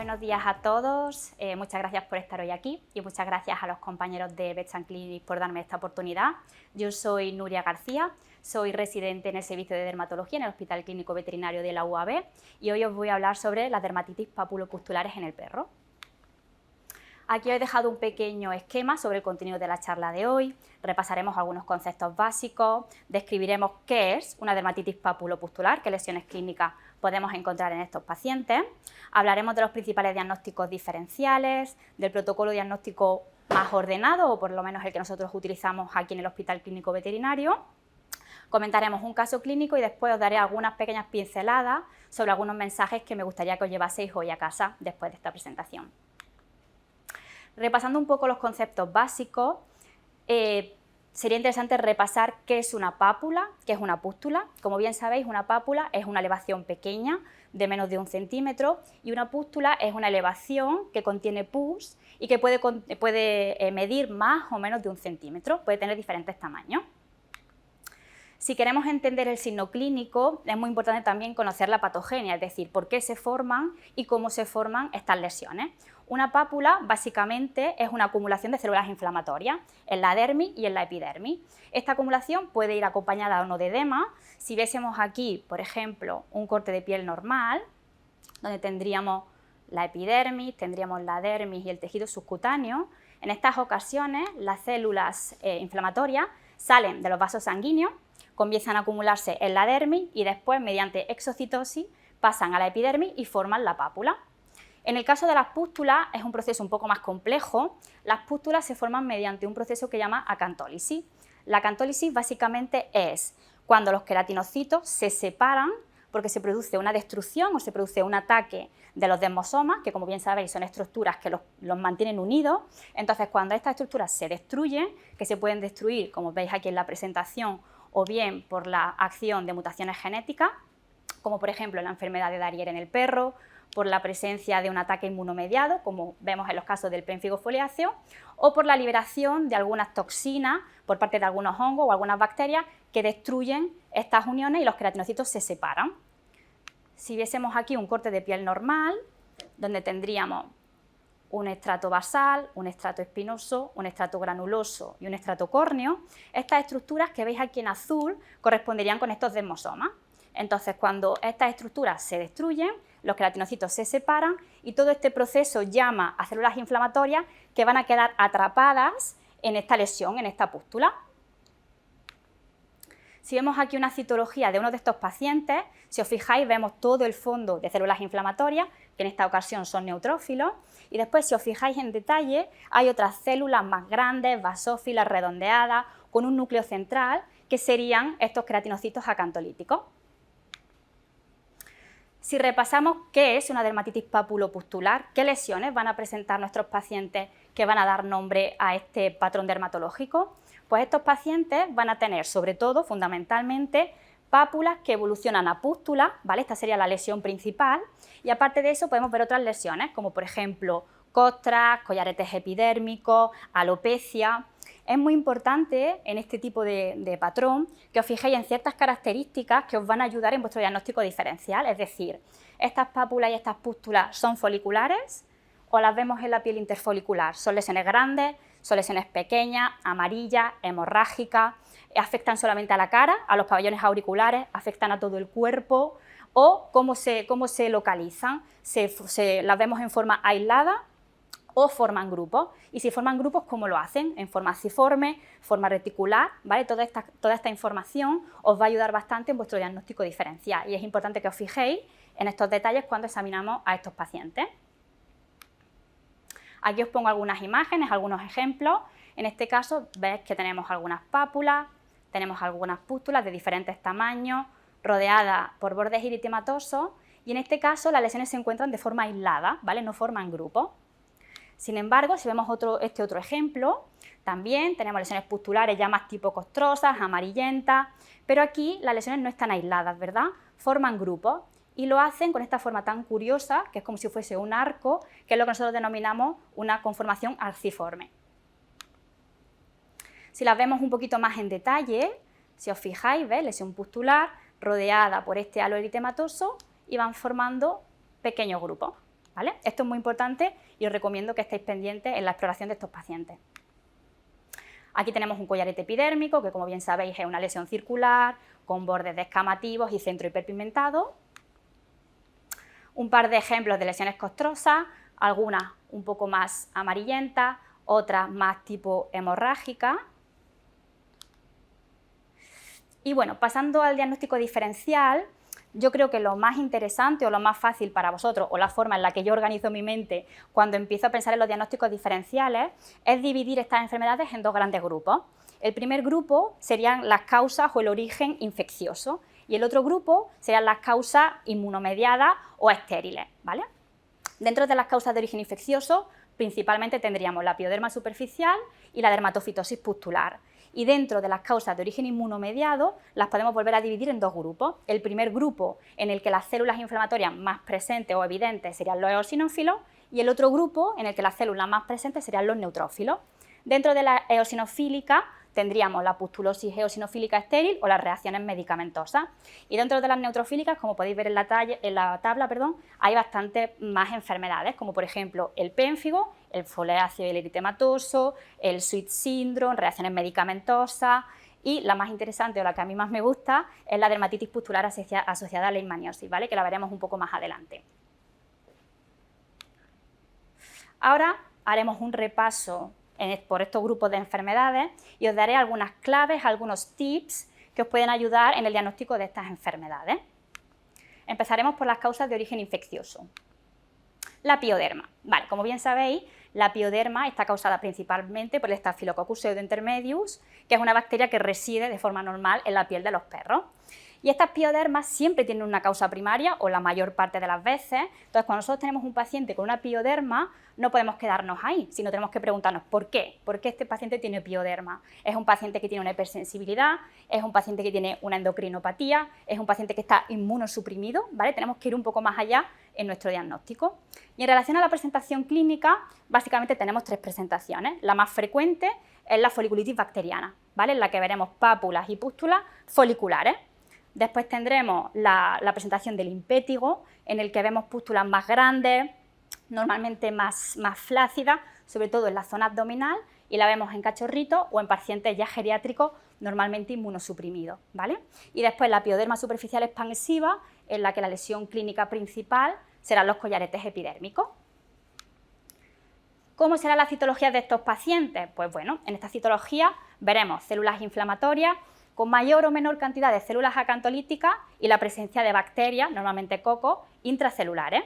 Buenos días a todos, muchas gracias por estar hoy aquí y muchas gracias a los compañeros de Vets & Clinic por darme esta oportunidad. Yo soy Nuria García, soy residente en el servicio de dermatología en el Hospital Clínico Veterinario de la UAB y hoy os voy a hablar sobre las dermatitis papulopustulares en el perro. Aquí os he dejado un pequeño esquema sobre el contenido de la charla de hoy, repasaremos algunos conceptos básicos, describiremos qué es una dermatitis papulopustular, qué lesiones clínicas podemos encontrar en estos pacientes, hablaremos de los principales diagnósticos diferenciales, del protocolo diagnóstico más ordenado, o por lo menos el que nosotros utilizamos aquí en el Hospital Clínico Veterinario, comentaremos un caso clínico y después os daré algunas pequeñas pinceladas sobre algunos mensajes que me gustaría que os llevaseis hoy a casa después de esta presentación. Repasando un poco los conceptos básicos, sería interesante repasar qué es una pápula, qué es una pústula. Como bien sabéis, una pápula es una elevación pequeña de menos de 1 centímetro y una pústula es una elevación que contiene pus y que puede medir más o menos de 1 centímetro, puede tener diferentes tamaños. Si queremos entender el signo clínico, es muy importante también conocer la patogenia, es decir, por qué se forman y cómo se forman estas lesiones. Una pápula básicamente es una acumulación de células inflamatorias en la dermis y en la epidermis. Esta acumulación puede ir acompañada o no de edema. Si viésemos aquí, por ejemplo, un corte de piel normal, donde tendríamos la epidermis, tendríamos la dermis y el tejido subcutáneo, en estas ocasiones las células inflamatorias salen de los vasos sanguíneos, comienzan a acumularse en la dermis y después, mediante exocitosis, pasan a la epidermis y forman la pápula. En el caso de las pústulas es un proceso un poco más complejo. Las pústulas se forman mediante un proceso que se llama acantólisis. La acantólisis básicamente es cuando los queratinocitos se separan porque se produce una destrucción o se produce un ataque de los desmosomas, que como bien sabéis son estructuras que los mantienen unidos. Entonces, cuando estas estructuras se destruyen, que se pueden destruir, como veis aquí en la presentación, o bien por la acción de mutaciones genéticas, como por ejemplo la enfermedad de Darier en el perro, por la presencia de un ataque inmunomediado, como vemos en los casos del pénfigo foliáceo, o por la liberación de algunas toxinas por parte de algunos hongos o algunas bacterias que destruyen estas uniones y los queratinocitos se separan. Si viésemos aquí un corte de piel normal, donde tendríamos un estrato basal, un estrato espinoso, un estrato granuloso y un estrato córneo, estas estructuras que veis aquí en azul corresponderían con estos desmosomas. Entonces, cuando estas estructuras se destruyen, los queratinocitos se separan y todo este proceso llama a células inflamatorias que van a quedar atrapadas en esta lesión, en esta pústula. Si vemos aquí una citología de uno de estos pacientes, si os fijáis vemos todo el fondo de células inflamatorias, que en esta ocasión son neutrófilos, y después si os fijáis en detalle hay otras células más grandes, basófilas, redondeadas, con un núcleo central, que serían estos queratinocitos acantolíticos. Si repasamos qué es una dermatitis papulopustular, qué lesiones van a presentar nuestros pacientes que van a dar nombre a este patrón dermatológico, pues estos pacientes van a tener sobre todo, fundamentalmente, pápulas que evolucionan a pústulas, ¿vale? Esta sería la lesión principal, y aparte de eso podemos ver otras lesiones, como por ejemplo costras, collaretes epidérmicos, alopecia. Es muy importante en este tipo de patrón que os fijéis en ciertas características que os van a ayudar en vuestro diagnóstico diferencial, es decir, estas pápulas y estas pústulas son foliculares o las vemos en la piel interfolicular, son lesiones grandes, son lesiones pequeñas, amarillas, hemorrágicas, afectan solamente a la cara, a los pabellones auriculares, afectan a todo el cuerpo, o cómo se localizan, las vemos en forma aislada o forman grupos, y si forman grupos, ¿cómo lo hacen? En forma ciforme, forma reticular, ¿vale? Toda esta información os va a ayudar bastante en vuestro diagnóstico diferencial y es importante que os fijéis en estos detalles cuando examinamos a estos pacientes. Aquí os pongo algunas imágenes, algunos ejemplos. En este caso veis que tenemos algunas pápulas, tenemos algunas pústulas de diferentes tamaños, rodeadas por bordes eritematosos, y en este caso las lesiones se encuentran de forma aislada, ¿vale? No forman grupos. Sin embargo, si vemos este otro ejemplo, también tenemos lesiones pustulares ya más tipo costrosas, amarillentas, pero aquí las lesiones no están aisladas, ¿verdad? Forman grupos y lo hacen con esta forma tan curiosa, que es como si fuese un arco, que es lo que nosotros denominamos una conformación arciforme. Si las vemos un poquito más en detalle, si os fijáis, ¿ves? Lesión pustular rodeada por este halo eritematoso y van formando pequeños grupos. ¿vale? Esto es muy importante y os recomiendo que estéis pendientes en la exploración de estos pacientes. Aquí tenemos un collarete epidérmico, que como bien sabéis es una lesión circular, con bordes descamativos y centro hiperpigmentado. Un par de ejemplos de lesiones costrosas, algunas un poco más amarillentas, otras más tipo hemorrágica. Y bueno, pasando al diagnóstico diferencial, yo creo que lo más interesante o lo más fácil para vosotros, o la forma en la que yo organizo mi mente cuando empiezo a pensar en los diagnósticos diferenciales, es dividir estas enfermedades en dos grandes grupos. El primer grupo serían las causas o el origen infeccioso, y el otro grupo serían las causas inmunomediadas o estériles, ¿vale? Dentro de las causas de origen infeccioso, principalmente tendríamos la pioderma superficial y la dermatofitosis pustular. Y dentro de las causas de origen inmunomediado, las podemos volver a dividir en dos grupos. El primer grupo, en el que las células inflamatorias más presentes o evidentes serían los eosinófilos, y el otro grupo, en el que las células más presentes serían los neutrófilos. Dentro de la eosinofílica, tendríamos la pustulosis eosinofílica estéril o las reacciones medicamentosas. Y dentro de las neutrofílicas, como podéis ver en la tabla, hay bastantes más enfermedades, como por ejemplo el pénfigo, el foliáceo y el eritematoso, el Sweet syndrome, reacciones medicamentosas, y la más interesante o la que a mí más me gusta es la dermatitis pustular asociada a la leishmaniosis, ¿vale? Que la veremos un poco más adelante. Ahora haremos un repaso por estos grupos de enfermedades y os daré algunas claves, algunos tips que os pueden ayudar en el diagnóstico de estas enfermedades. Empezaremos por las causas de origen infeccioso. La pioderma. Vale, como bien sabéis, la pioderma está causada principalmente por el Staphylococcus pseudointermedius, que es una bacteria que reside de forma normal en la piel de los perros. Y estas piodermas siempre tienen una causa primaria, o la mayor parte de las veces. Entonces, cuando nosotros tenemos un paciente con una pioderma, no podemos quedarnos ahí, sino tenemos que preguntarnos ¿por qué? ¿Por qué este paciente tiene pioderma? ¿Es un paciente que tiene una hipersensibilidad? ¿Es un paciente que tiene una endocrinopatía? ¿Es un paciente que está inmunosuprimido? ¿Vale? Tenemos que ir un poco más allá en nuestro diagnóstico. Y en relación a la presentación clínica, básicamente tenemos tres presentaciones. La más frecuente es la foliculitis bacteriana, ¿vale? En la que veremos pápulas y pústulas foliculares. Después tendremos la presentación del impétigo, en el que vemos pústulas más grandes, normalmente más flácidas, sobre todo en la zona abdominal, y la vemos en cachorritos o en pacientes ya geriátricos, normalmente inmunosuprimidos, ¿vale? Y después la pioderma superficial expansiva, en la que la lesión clínica principal serán los collaretes epidérmicos. ¿Cómo será la citología de estos pacientes? Pues bueno, en esta citología veremos células inflamatorias con mayor o menor cantidad de células acantolíticas y la presencia de bacterias, normalmente cocos, intracelulares.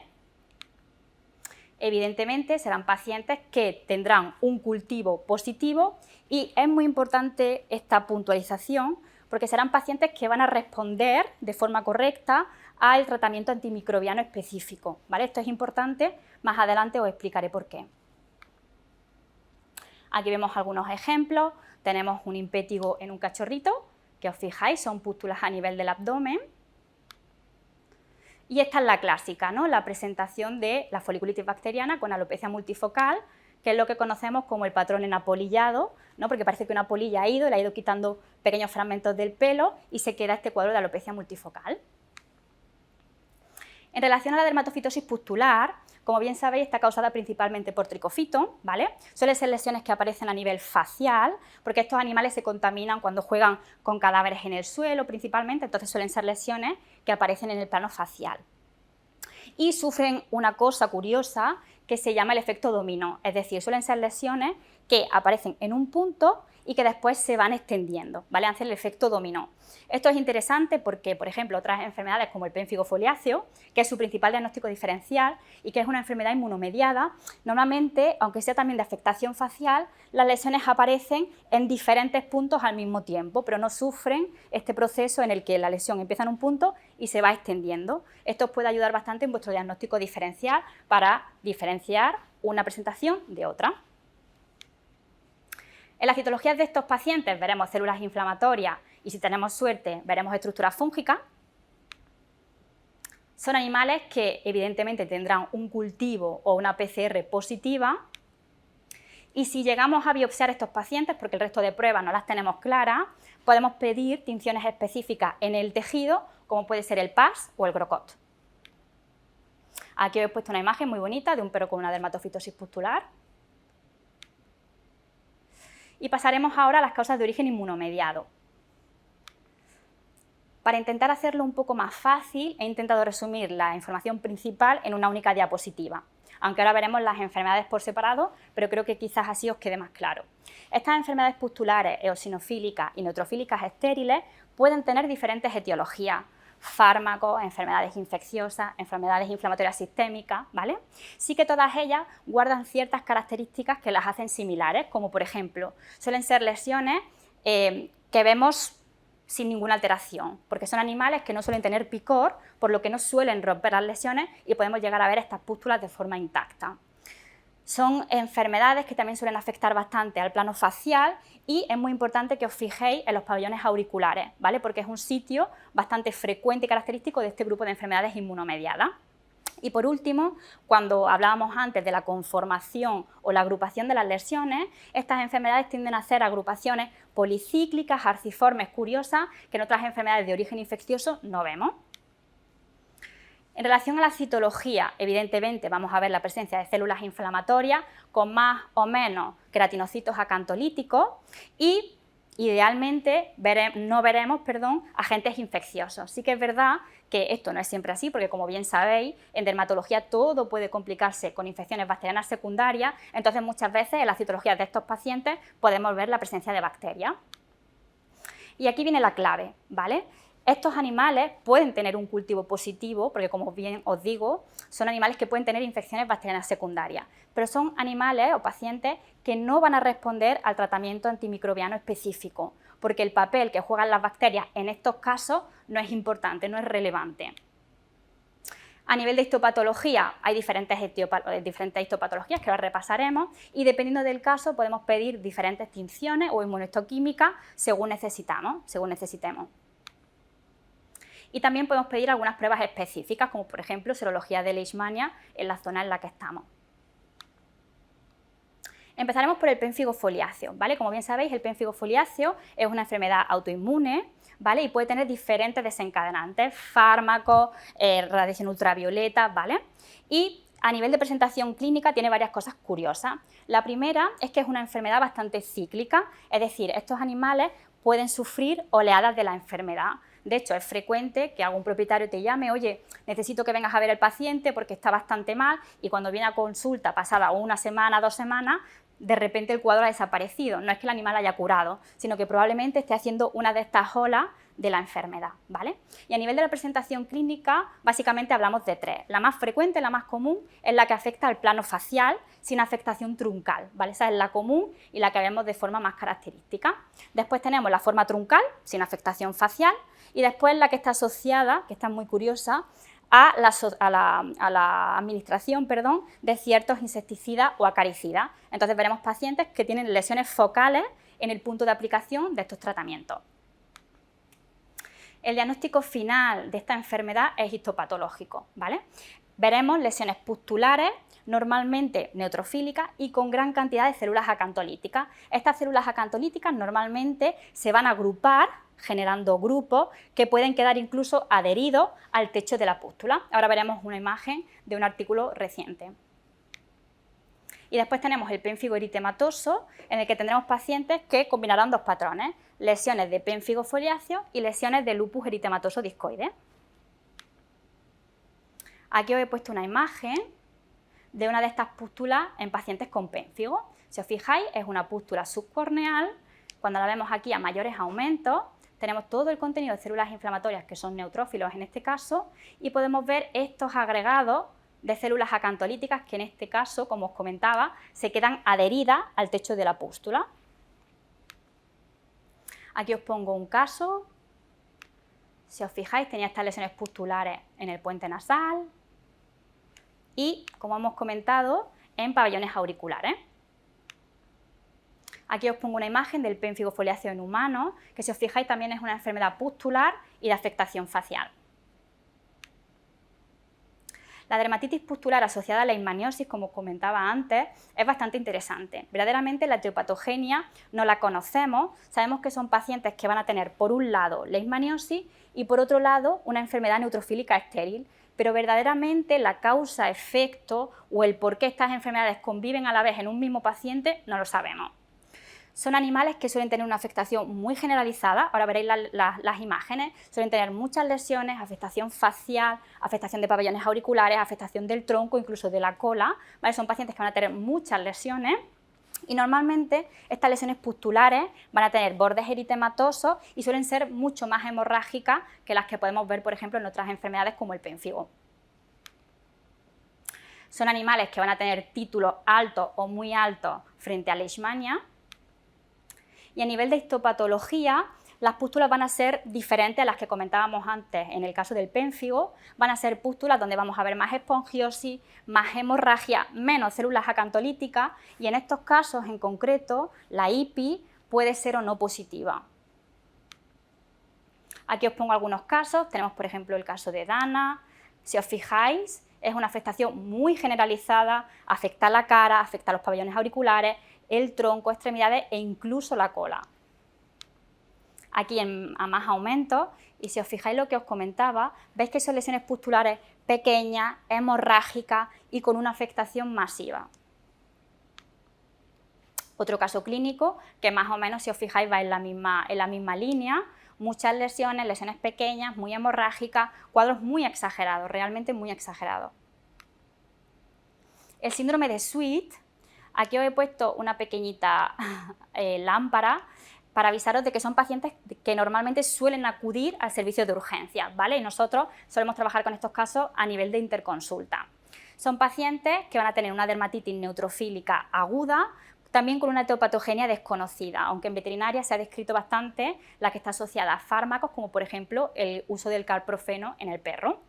Evidentemente serán pacientes que tendrán un cultivo positivo, y es muy importante esta puntualización porque serán pacientes que van a responder de forma correcta al tratamiento antimicrobiano específico, ¿vale? Esto es importante, más adelante os explicaré por qué. Aquí vemos algunos ejemplos. Tenemos un impétigo en un cachorrito, que os fijáis, son pústulas a nivel del abdomen. Y esta es la clásica, ¿no? La presentación de la foliculitis bacteriana con alopecia multifocal, que es lo que conocemos como el patrón en apolillado, ¿no? Porque parece que una polilla le ha ido quitando pequeños fragmentos del pelo y se queda este cuadro de alopecia multifocal. En relación a la dermatofitosis pustular, como bien sabéis, está causada principalmente por tricofito, ¿vale? Suelen ser lesiones que aparecen a nivel facial, porque estos animales se contaminan cuando juegan con cadáveres en el suelo principalmente, entonces suelen ser lesiones que aparecen en el plano facial. Y sufren una cosa curiosa que se llama el efecto dominó, es decir, suelen ser lesiones que aparecen en un punto y que después se van extendiendo, ¿vale? Hacen el efecto dominó. Esto es interesante porque, por ejemplo, otras enfermedades como el pénfigo foliáceo, que es su principal diagnóstico diferencial y que es una enfermedad inmunomediada, normalmente, aunque sea también de afectación facial, las lesiones aparecen en diferentes puntos al mismo tiempo, pero no sufren este proceso en el que la lesión empieza en un punto y se va extendiendo. Esto os puede ayudar bastante en vuestro diagnóstico diferencial para diferenciar una presentación de otra. En las citologías de estos pacientes veremos células inflamatorias y, si tenemos suerte, veremos estructuras fúngicas. Son animales que evidentemente tendrán un cultivo o una PCR positiva, y si llegamos a biopsiar estos pacientes, porque el resto de pruebas no las tenemos claras, podemos pedir tinciones específicas en el tejido, como puede ser el PAS o el GROCOT. Aquí os he puesto una imagen muy bonita de un perro con una dermatofitosis pustular. Y pasaremos ahora a las causas de origen inmunomediado. Para intentar hacerlo un poco más fácil, he intentado resumir la información principal en una única diapositiva, aunque ahora veremos las enfermedades por separado, pero creo que quizás así os quede más claro. Estas enfermedades pustulares, eosinofílicas y neutrofílicas estériles pueden tener diferentes etiologías, fármacos, enfermedades infecciosas, enfermedades inflamatorias sistémicas, ¿vale? Sí que todas ellas guardan ciertas características que las hacen similares, como por ejemplo, suelen ser lesiones que vemos sin ninguna alteración, porque son animales que no suelen tener picor, por lo que no suelen romper las lesiones y podemos llegar a ver estas pústulas de forma intacta. Son enfermedades que también suelen afectar bastante al plano facial y es muy importante que os fijéis en los pabellones auriculares, ¿vale? Porque es un sitio bastante frecuente y característico de este grupo de enfermedades inmunomediadas. Y por último, cuando hablábamos antes de la conformación o la agrupación de las lesiones, estas enfermedades tienden a ser agrupaciones policíclicas, arciformes, curiosas, que en otras enfermedades de origen infeccioso no vemos. En relación a la citología, evidentemente vamos a ver la presencia de células inflamatorias con más o menos queratinocitos acantolíticos y idealmente no veremos agentes infecciosos. Sí que es verdad que esto no es siempre así, porque como bien sabéis, en dermatología todo puede complicarse con infecciones bacterianas secundarias, entonces muchas veces en las citologías de estos pacientes podemos ver la presencia de bacterias. Y aquí viene la clave, ¿vale? Estos animales pueden tener un cultivo positivo, porque como bien os digo, son animales que pueden tener infecciones bacterianas secundarias, pero son animales o pacientes que no van a responder al tratamiento antimicrobiano específico, porque el papel que juegan las bacterias en estos casos no es importante, no es relevante. A nivel de histopatología, hay diferentes histopatologías que ahora repasaremos y dependiendo del caso podemos pedir diferentes tinciones o inmunohistoquímicas según necesitemos. Y también podemos pedir algunas pruebas específicas, como por ejemplo serología de Leishmania en la zona en la que estamos. Empezaremos por el pénfigo foliáceo, ¿vale? Como bien sabéis, el pénfigo foliáceo es una enfermedad autoinmune, ¿vale? Y puede tener diferentes desencadenantes, fármacos, radiación ultravioleta, ¿vale? Y a nivel de presentación clínica tiene varias cosas curiosas. La primera es que es una enfermedad bastante cíclica, es decir, estos animales pueden sufrir oleadas de la enfermedad. De hecho, es frecuente que algún propietario te llame, oye, necesito que vengas a ver al paciente porque está bastante mal, y cuando viene a consulta pasada una semana, 2 semanas, de repente el cuadro ha desaparecido. No es que el animal haya curado, sino que probablemente esté haciendo una de estas olas de la enfermedad, ¿vale? Y a nivel de la presentación clínica, básicamente hablamos de 3. La más frecuente, la más común, es la que afecta al plano facial sin afectación truncal, ¿vale? Esa es la común y la que vemos de forma más característica. Después tenemos la forma truncal, sin afectación facial, y después la que está asociada, que está muy curiosa, a la administración de ciertos insecticidas o acaricidas. Entonces veremos pacientes que tienen lesiones focales en el punto de aplicación de estos tratamientos. El diagnóstico final de esta enfermedad es histopatológico, ¿vale? Veremos lesiones pustulares, normalmente neutrofílicas y con gran cantidad de células acantolíticas. Estas células acantolíticas normalmente se van a agrupar generando grupos que pueden quedar incluso adheridos al techo de la pústula. Ahora veremos una imagen de un artículo reciente. Y después tenemos el pénfigo eritematoso, en el que tendremos pacientes que combinarán 2 patrones, lesiones de pénfigo foliáceo y lesiones de lupus eritematoso discoide. Aquí os he puesto una imagen de una de estas pústulas en pacientes con pénfigo. Si os fijáis, es una pústula subcorneal. Cuando la vemos aquí a mayores aumentos, tenemos todo el contenido de células inflamatorias que son neutrófilos en este caso y podemos ver estos agregados de células acantolíticas que en este caso, como os comentaba, se quedan adheridas al techo de la pústula. Aquí os pongo un caso. Si os fijáis, tenía estas lesiones pustulares en el puente nasal y, como hemos comentado, en pabellones auriculares. Aquí os pongo una imagen del pénfigo foliáceo en humanos, que si os fijáis también es una enfermedad pustular y de afectación facial. La dermatitis pustular asociada a la leishmaniosis, como comentaba antes, es bastante interesante. Verdaderamente la etiopatogenia no la conocemos, sabemos que son pacientes que van a tener por un lado leishmaniosis y por otro lado una enfermedad neutrofílica estéril, pero verdaderamente la causa-efecto o el por qué estas enfermedades conviven a la vez en un mismo paciente no lo sabemos. Son animales que suelen tener una afectación muy generalizada, ahora veréis las imágenes, suelen tener muchas lesiones, afectación facial, afectación de pabellones auriculares, afectación del tronco, incluso de la cola, ¿vale? Son pacientes que van a tener muchas lesiones y normalmente estas lesiones pustulares van a tener bordes eritematosos y suelen ser mucho más hemorrágicas que las que podemos ver, por ejemplo, en otras enfermedades como el pénfigo. Son animales que van a tener títulos altos o muy altos frente a leishmania. Y a nivel de histopatología, las pústulas van a ser diferentes a las que comentábamos antes en el caso del pénfigo. Van a ser pústulas donde vamos a ver más espongiosis, más hemorragia, menos células acantolíticas y en estos casos en concreto la IPI puede ser o no positiva. Aquí os pongo algunos casos, tenemos por ejemplo el caso de Dana. Si os fijáis, es una afectación muy generalizada, afecta la cara, afecta los pabellones auriculares, el tronco, extremidades e incluso la cola. Aquí a más aumento, y si os fijáis lo que os comentaba, veis que son lesiones pustulares pequeñas, hemorrágicas y con una afectación masiva. Otro caso clínico que más o menos, si os fijáis, va en la misma línea, muchas lesiones pequeñas, muy hemorrágicas, cuadros muy exagerados, realmente muy exagerados. El síndrome de Sweet, aquí os he puesto una pequeñita lámpara para avisaros de que son pacientes que normalmente suelen acudir al servicio de urgencias, ¿vale? Y nosotros solemos trabajar con estos casos a nivel de interconsulta. Son pacientes que van a tener una dermatitis neutrofílica aguda, también con una etiopatogenia desconocida, aunque en veterinaria se ha descrito bastante la que está asociada a fármacos, como por ejemplo el uso del carprofeno en el perro.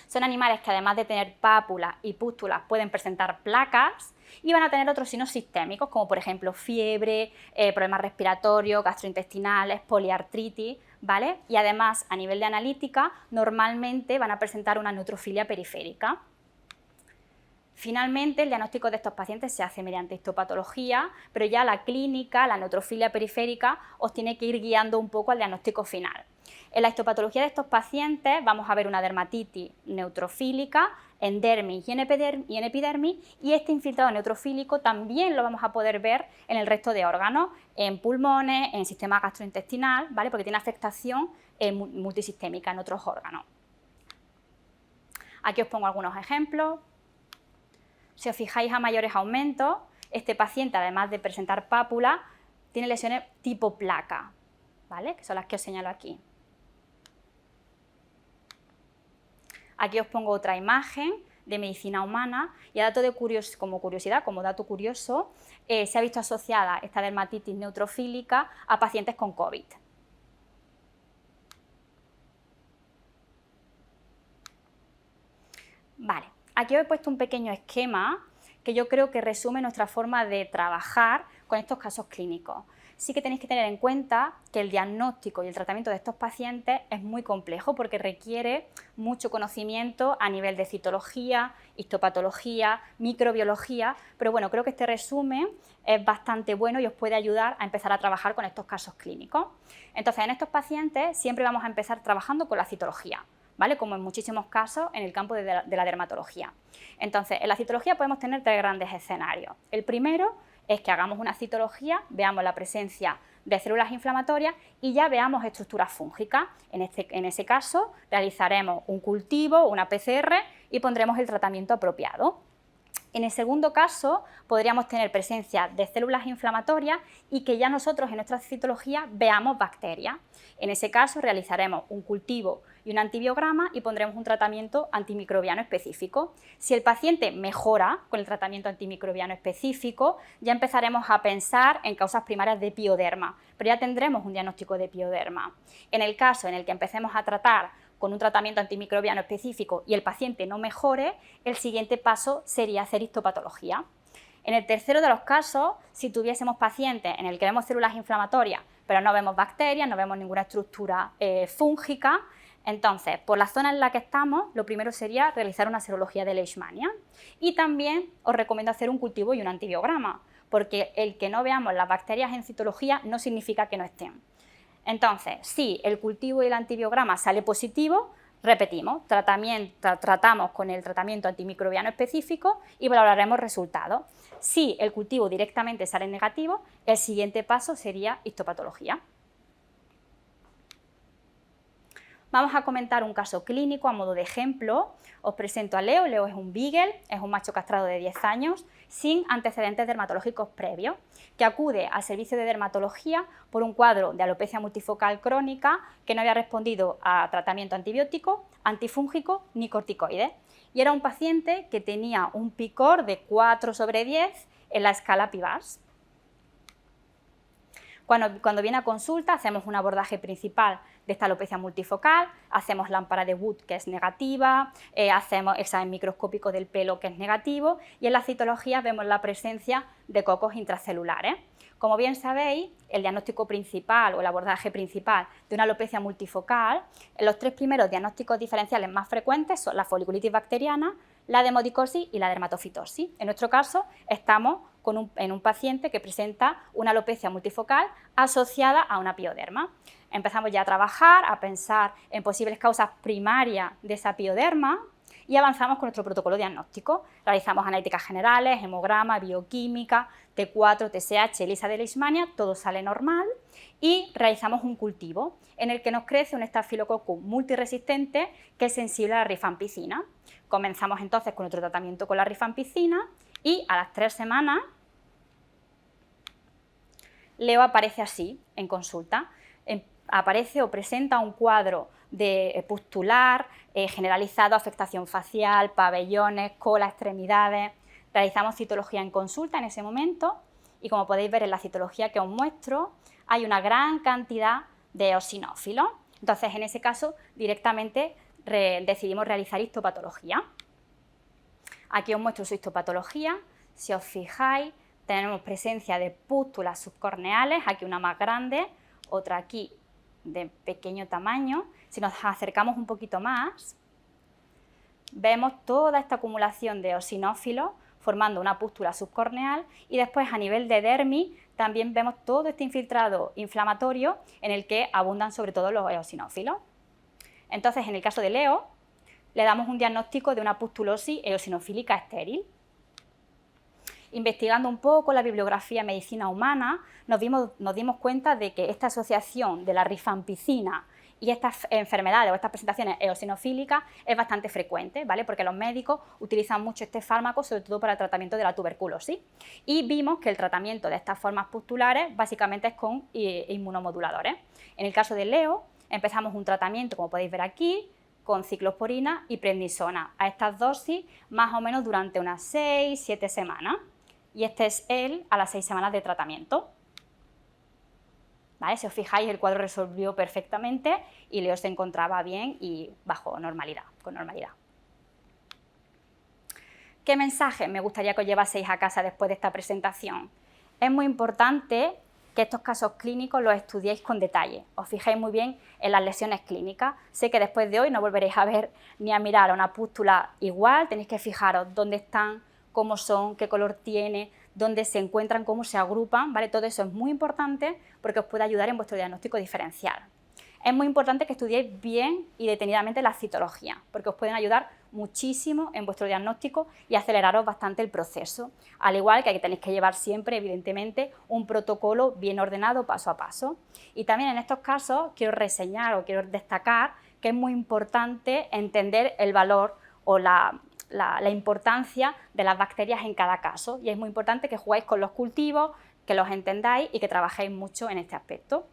Son animales que además de tener pápulas y pústulas pueden presentar placas y van a tener otros signos sistémicos como por ejemplo fiebre, problemas respiratorios, gastrointestinales, poliartritis, ¿vale? Y además a nivel de analítica normalmente van a presentar una neutrofilia periférica. Finalmente, el diagnóstico de estos pacientes se hace mediante histopatología, pero ya la clínica, la neutrofilia periférica, os tiene que ir guiando un poco al diagnóstico final. En la histopatología de estos pacientes vamos a ver una dermatitis neutrofílica en dermis y en epidermis, y este infiltrado neutrofílico también lo vamos a poder ver en el resto de órganos, en pulmones, en sistema gastrointestinal, ¿vale? Porque tiene afectación multisistémica en otros órganos. Aquí os pongo algunos ejemplos. Si os fijáis a mayores aumentos, este paciente, además de presentar pápula, tiene lesiones tipo placa, ¿vale? Que son las que os señalo aquí. Aquí os pongo otra imagen de medicina humana y a dato como curiosidad, como dato curioso, se ha visto asociada esta dermatitis neutrofílica a pacientes con COVID. Vale. Aquí os he puesto un pequeño esquema que yo creo que resume nuestra forma de trabajar con estos casos clínicos. Sí que tenéis que tener en cuenta que el diagnóstico y el tratamiento de estos pacientes es muy complejo porque requiere mucho conocimiento a nivel de citología, histopatología, microbiología, pero bueno, creo que este resumen es bastante bueno y os puede ayudar a empezar a trabajar con estos casos clínicos. Entonces, en estos pacientes siempre vamos a empezar trabajando con la citología, ¿vale? Como en muchísimos casos en el campo de la dermatología. Entonces, en la citología podemos tener tres grandes escenarios. El primero es que hagamos una citología, veamos la presencia de células inflamatorias y ya veamos estructuras fúngicas. En ese caso, realizaremos un cultivo, una PCR y pondremos el tratamiento apropiado. En el segundo caso, podríamos tener presencia de células inflamatorias y que ya nosotros en nuestra citología veamos bacterias. En ese caso, realizaremos un cultivo y un antibiograma y pondremos un tratamiento antimicrobiano específico. Si el paciente mejora con el tratamiento antimicrobiano específico, ya empezaremos a pensar en causas primarias de pioderma, pero ya tendremos un diagnóstico de pioderma. En el caso en el que empecemos a tratar con un tratamiento antimicrobiano específico y el paciente no mejore, el siguiente paso sería hacer histopatología. En el tercero de los casos, si tuviésemos pacientes en el que vemos células inflamatorias, pero no vemos bacterias, no vemos ninguna estructura fúngica, Entonces, por la zona en la que estamos, lo primero sería realizar una serología de Leishmania y también os recomiendo hacer un cultivo y un antibiograma, porque el que no veamos las bacterias en citología no significa que no estén. Entonces, si el cultivo y el antibiograma sale positivo, repetimos, tratamos con el tratamiento antimicrobiano específico y valoraremos resultados. Si el cultivo directamente sale negativo, el siguiente paso sería histopatología. Vamos a comentar un caso clínico a modo de ejemplo. Os presento a Leo. Leo es un beagle, es un macho castrado de 10 años, sin antecedentes dermatológicos previos, que acude al servicio de dermatología por un cuadro de alopecia multifocal crónica que no había respondido a tratamiento antibiótico, antifúngico ni corticoides. Y era un paciente que tenía un picor de 4/10 en la escala PIVAS. Cuando viene a consulta hacemos un abordaje principal de esta alopecia multifocal, hacemos lámpara de Wood, que es negativa, hacemos examen microscópico del pelo, que es negativo, y en la citología vemos la presencia de cocos intracelulares. Como bien sabéis, el diagnóstico principal o el abordaje principal de una alopecia multifocal, los 3 primeros diagnósticos diferenciales más frecuentes son la foliculitis bacteriana, la demodicosis y la dermatofitosis. En nuestro caso, estamos en un paciente que presenta una alopecia multifocal asociada a una pioderma. Empezamos ya a trabajar, a pensar en posibles causas primarias de esa pioderma y avanzamos con nuestro protocolo diagnóstico. Realizamos analíticas generales, hemograma, bioquímica, T4, TSH, ELISA de Leishmania, todo sale normal y realizamos un cultivo en el que nos crece un Staphylococcus multiresistente que es sensible a la rifampicina. Comenzamos entonces con nuestro tratamiento con la rifampicina y a las 3 semanas Leo aparece así en consulta. Aparece o presenta un cuadro de pustular, generalizado, afectación facial, pabellones, cola, extremidades. Realizamos citología en consulta en ese momento y como podéis ver en la citología que os muestro, hay una gran cantidad de eosinófilos. Entonces, en ese caso, directamente decidimos realizar histopatología. Aquí os muestro su histopatología. Si os fijáis, tenemos presencia de pústulas subcorneales, aquí una más grande, otra aquí de pequeño tamaño. Si nos acercamos un poquito más, vemos toda esta acumulación de eosinófilos formando una pústula subcorneal y después a nivel de dermis también vemos todo este infiltrado inflamatorio en el que abundan sobre todo los eosinófilos. Entonces, en el caso de Leo, le damos un diagnóstico de una pustulosis eosinofílica estéril. Investigando un poco la bibliografía de medicina humana, nos dimos cuenta de que esta asociación de la rifampicina y estas enfermedades o estas presentaciones eosinofílicas es bastante frecuente, ¿vale? Porque los médicos utilizan mucho este fármaco, sobre todo para el tratamiento de la tuberculosis. Y vimos que el tratamiento de estas formas pustulares básicamente es con inmunomoduladores. En el caso de Leo, empezamos un tratamiento, como podéis ver aquí, con ciclosporina y prednisona, a estas dosis más o menos durante unas 6-7 semanas. Y este es él a las 6 semanas de tratamiento. ¿Vale? Si os fijáis, el cuadro resolvió perfectamente y Leo se encontraba bien y bajo normalidad, con normalidad. ¿Qué mensaje me gustaría que os llevaseis a casa después de esta presentación? Es muy importante que estos casos clínicos los estudiéis con detalle, os fijéis muy bien en las lesiones clínicas. Sé que después de hoy no volveréis a ver ni a mirar a una pústula igual, tenéis que fijaros dónde están, cómo son, qué color tiene, dónde se encuentran, cómo se agrupan, ¿vale? Todo eso es muy importante porque os puede ayudar en vuestro diagnóstico diferencial. Es muy importante que estudiéis bien y detenidamente la citología, porque os pueden ayudar muchísimo en vuestro diagnóstico y aceleraros bastante el proceso. Al igual que tenéis que llevar siempre, evidentemente, un protocolo bien ordenado paso a paso. Y también en estos casos quiero reseñar o quiero destacar que es muy importante entender el valor o la importancia de las bacterias en cada caso, y es muy importante que juguéis con los cultivos, que los entendáis y que trabajéis mucho en este aspecto.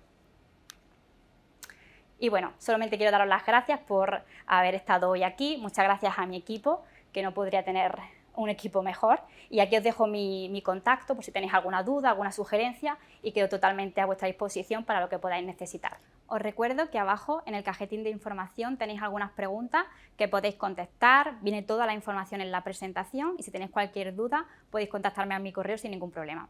Y bueno, solamente quiero daros las gracias por haber estado hoy aquí. Muchas gracias a mi equipo, que no podría tener un equipo mejor. Y aquí os dejo mi contacto por si tenéis alguna duda, alguna sugerencia, y quedo totalmente a vuestra disposición para lo que podáis necesitar. Os recuerdo que abajo en el cajetín de información tenéis algunas preguntas que podéis contestar. Viene toda la información en la presentación y si tenéis cualquier duda podéis contactarme a mi correo sin ningún problema.